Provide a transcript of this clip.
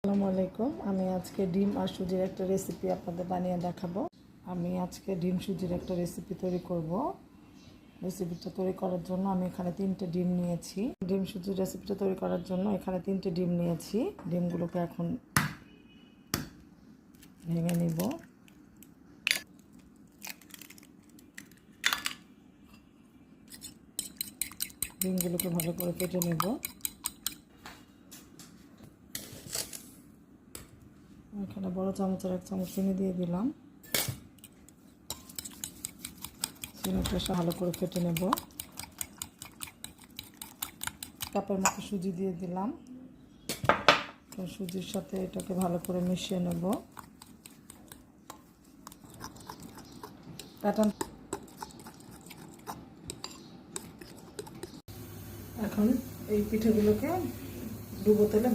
আসসালামু আলাইকুম। আমি আজকে ডিম আর সুজির একটা রেসিপি আপনাদের বানিয়ে দেখাবো। আমি আজকে ডিম সুজির একটা রেসিপি তৈরি করব। রেসিপিটা তৈরি করার জন্য আমি এখানে 3টে ডিম নিয়েছি। ডিম সুজির রেসিপিটা তৈরি করার জন্য এখানে 3টে ডিম নিয়েছি। ডিমগুলোকে এখন ভেঙে নিব। ডিমগুলোকে ভালো করে কেটে নেব। এখানে বড় চামচের 1 চামচ চিনি দিয়ে দিলাম। চিনিটা ভালো করে কেটে নেব। কাপের মতো সুজি দিয়ে দিলাম। সুজির সাথে এটাকে ভালো করে মিশিয়ে নেব। এখন এই পিঠেগুলোকে ডুবো তেলে